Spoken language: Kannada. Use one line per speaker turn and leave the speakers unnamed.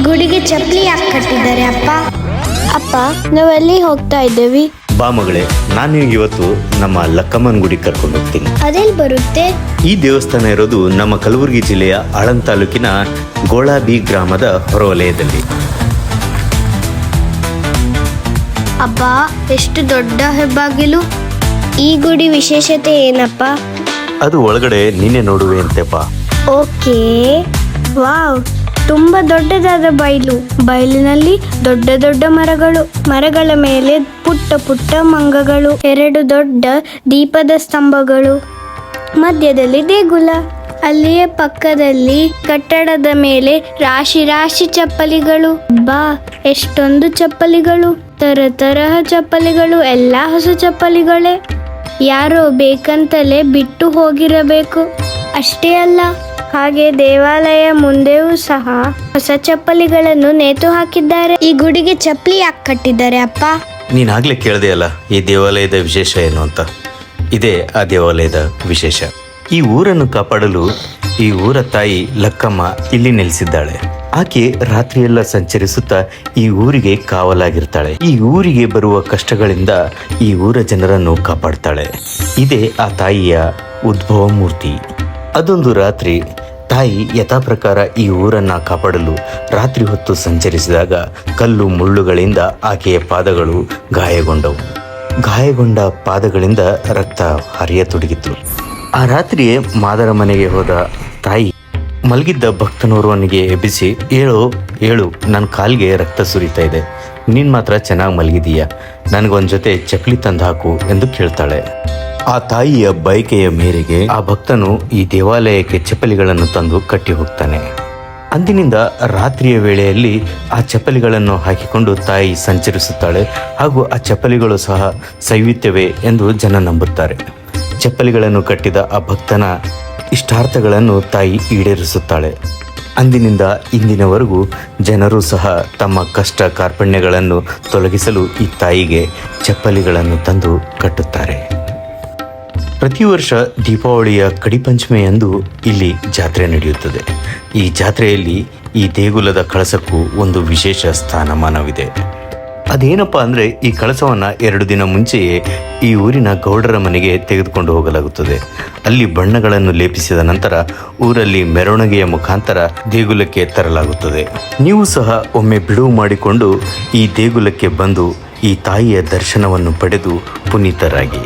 ಗುಡಿಗೆ ಚಪ್ಪಲಿ ಯಾಕೆ ಕಟ್ಟಿದ್ದಾರೆ ಅಪ್ಪ? ಅಪ್ಪ, ನಾವೆಲ್ಲಿ ಹೋಗ್ತಾ ಇದ್ದೇವೆ?
ಬಾ ಮಗಳೇ, ನಾನು ನಿನಗೆ ಇವತ್ತು ನಮ್ಮ ಲಕ್ಕಮ್ಮನ ಗುಡಿ ಕರ್ಕೊಂಡು ಹೋಗ್ತೀನಿ.
ಅದೆಲ್ಲಿ ಬರುತ್ತೆ?
ಈ ದೇವಸ್ಥಾನ ಇರೋದು ನಮ್ಮ ಕಲಬುರಗಿ ಜಿಲ್ಲೆಯ ಆಳಂದ್ ತಾಲೂಕಿನ ಗೋಳಾಬಿ ಗ್ರಾಮದ ಹೊರವಲಯದಲ್ಲಿ.
ಅಬ್ಬ, ಎಷ್ಟು ದೊಡ್ಡ ಹೆಬ್ಬಾಗಿಲು! ಈ ಗುಡಿ ವಿಶೇಷತೆ ಏನಪ್ಪ?
ಅದು ಒಳಗಡೆ ನೀನೆ ನೋಡುವೆ ಅಂತೆಪ್ಪ.
ಓಕೆ, ವಾವ್, ತುಂಬಾ ದೊಡ್ಡದಾದ ಬಯಲಿನಲ್ಲಿ ದೊಡ್ಡ ದೊಡ್ಡ ಮರಗಳು, ಮರಗಳ ಮೇಲೆ ಪುಟ್ಟ ಪುಟ್ಟ ಮಂಗಗಳು, 2 ದೊಡ್ಡ ದೀಪದ ಸ್ತಂಭಗಳು, ಮಧ್ಯದಲ್ಲಿ ದೇಗುಲ. ಅಲ್ಲಿಯೇ ಪಕ್ಕದಲ್ಲಿ ಕಟ್ಟಡದ ಮೇಲೆ ರಾಶಿ ರಾಶಿ ಚಪ್ಪಲಿಗಳು. ಬಾ, ಎಷ್ಟೊಂದು ಚಪ್ಪಲಿಗಳು! ತರಹ ಚಪ್ಪಲಿಗಳು, ಎಲ್ಲ ಹೊಸ ಚಪ್ಪಲಿಗಳೇ. ಯಾರೋ ಬೇಕಂತಲೇ ಬಿಟ್ಟು ಹೋಗಿರಬೇಕು. ಅಷ್ಟೇ ಅಲ್ಲ, ಹಾಗೆ ದೇವಾಲಯ ಮುಂದೆಯೂ ಸಹ ಹೊಸ ಚಪ್ಪಲಿಗಳನ್ನು ನೇತು ಹಾಕಿದ್ದಾರೆ. ಈ ಗುಡಿಗೆ ಚಪ್ಪಲಿ ಯಾಕೆ ಕಟ್ಟಿದ್ದಾರೆ ಅಪ್ಪ?
ನೀನಾಗ್ಲೇ ಕೇಳಿದೆ ಅಲ್ಲ ಈ ದೇವಾಲಯದ ವಿಶೇಷ ಏನು ಅಂತ. ಇದೇ ಆ ದೇವಾಲಯದ ವಿಶೇಷ. ಈ ಊರನ್ನು ಕಾಪಾಡಲು ಈ ಊರ ತಾಯಿ ಲಕ್ಕಮ್ಮ ಇಲ್ಲಿ ನೆಲೆಸಿದ್ದಾಳೆ. ಆಕೆ ರಾತ್ರಿಯೆಲ್ಲ ಸಂಚರಿಸುತ್ತಾ ಈ ಊರಿಗೆ ಕಾವಲಾಗಿರ್ತಾಳೆ. ಈ ಊರಿಗೆ ಬರುವ ಕಷ್ಟಗಳಿಂದ ಈ ಊರ ಜನರನ್ನು ಕಾಪಾಡ್ತಾಳೆ. ಇದೇ ಆ ತಾಯಿಯ ಉದ್ಭವ ಮೂರ್ತಿ. ಅದೊಂದು ರಾತ್ರಿ ತಾಯಿ ಯಥಾ ಪ್ರಕಾರ ಈ ಊರನ್ನ ಕಾಪಾಡಲು ರಾತ್ರಿ ಹೊತ್ತು ಸಂಚರಿಸಿದಾಗ ಕಲ್ಲು ಮುಳ್ಳುಗಳಿಂದ ಆಕೆಯ ಪಾದಗಳು ಗಾಯಗೊಂಡವು. ಗಾಯಗೊಂಡ ಪಾದಗಳಿಂದ ರಕ್ತ ಹರಿಯತೊಡಗಿತು. ಆ ರಾತ್ರಿಯೇ ಮಾದರ ಮನೆಗೆ ಹೋದ ತಾಯಿ ಮಲಗಿದ್ದ ಭಕ್ತನೋರ್ವನಿಗೆ ಎಬ್ಬಿಸಿ, ಏಳು ನನ್ನ ಕಾಲಿಗೆ ರಕ್ತ ಸುರಿತಾ ಇದೆ, ನೀನು ಮಾತ್ರ ಚೆನ್ನಾಗಿ ಮಲಗಿದೀಯ, ನನಗೊಂದು ಜೊತೆ ಚಪ್ಪಲಿ ತಂದು ಹಾಕು ಎಂದು ಕೇಳ್ತಾಳೆ. ಆ ತಾಯಿಯ ಬಯಕೆಯ ಮೇರೆಗೆ ಆ ಭಕ್ತನು ಈ ದೇವಾಲಯಕ್ಕೆ ಚಪ್ಪಲಿಗಳನ್ನು ತಂದು ಕಟ್ಟಿ ಹೋಗ್ತಾನೆ. ಅಂದಿನಿಂದ ರಾತ್ರಿಯ ವೇಳೆಯಲ್ಲಿ ಆ ಚಪ್ಪಲಿಗಳನ್ನು ಹಾಕಿಕೊಂಡು ತಾಯಿ ಸಂಚರಿಸುತ್ತಾಳೆ. ಹಾಗೂ ಆ ಚಪ್ಪಲಿಗಳು ಸಹ ಸೈವಿತ್ಯವೇ ಎಂದು ಜನ ನಂಬುತ್ತಾರೆ. ಚಪ್ಪಲಿಗಳನ್ನು ಕಟ್ಟಿದ ಆ ಭಕ್ತನ ಇಷ್ಟಾರ್ಥಗಳನ್ನು ತಾಯಿ ಈಡೇರಿಸುತ್ತಾಳೆ. ಅಂದಿನಿಂದ ಇಂದಿನವರೆಗೂ ಜನರು ಸಹ ತಮ್ಮ ಕಷ್ಟ ಕಾರ್ಪಣ್ಯಗಳನ್ನು ತೊಲಗಿಸಲು ಈ ತಾಯಿಗೆ ಚಪ್ಪಲಿಗಳನ್ನು ತಂದು ಕಟ್ಟುತ್ತಾರೆ. ಪ್ರತಿ ವರ್ಷ ದೀಪಾವಳಿಯ ಕಡಿಪಂಚಮೆಯಂದು ಇಲ್ಲಿ ಜಾತ್ರೆ ನಡೆಯುತ್ತದೆ. ಈ ಜಾತ್ರೆಯಲ್ಲಿ ಈ ದೇಗುಲದ ಕಳಸಕ್ಕೂ ಒಂದು ವಿಶೇಷ ಸ್ಥಾನಮಾನವಿದೆ. ಅದೇನಪ್ಪ ಅಂದರೆ, ಈ ಕಳಸವನ್ನು 2 ದಿನ ಮುಂಚೆಯೇ ಈ ಊರಿನ ಗೌಡರ ಮನೆಗೆ ತೆಗೆದುಕೊಂಡು ಹೋಗಲಾಗುತ್ತದೆ. ಅಲ್ಲಿ ಬಣ್ಣಗಳನ್ನು ಲೇಪಿಸಿದ ನಂತರ ಊರಲ್ಲಿ ಮೆರವಣಿಗೆಯ ಮುಖಾಂತರ ದೇಗುಲಕ್ಕೆ ತರಲಾಗುತ್ತದೆ. ನೀವು ಸಹ ಒಮ್ಮೆ ಬಿಡುವು ಮಾಡಿಕೊಂಡು ಈ ದೇಗುಲಕ್ಕೆ ಬಂದು ಈ ತಾಯಿಯ ದರ್ಶನವನ್ನು ಪಡೆದು ಪುನೀತರಾಗಿ.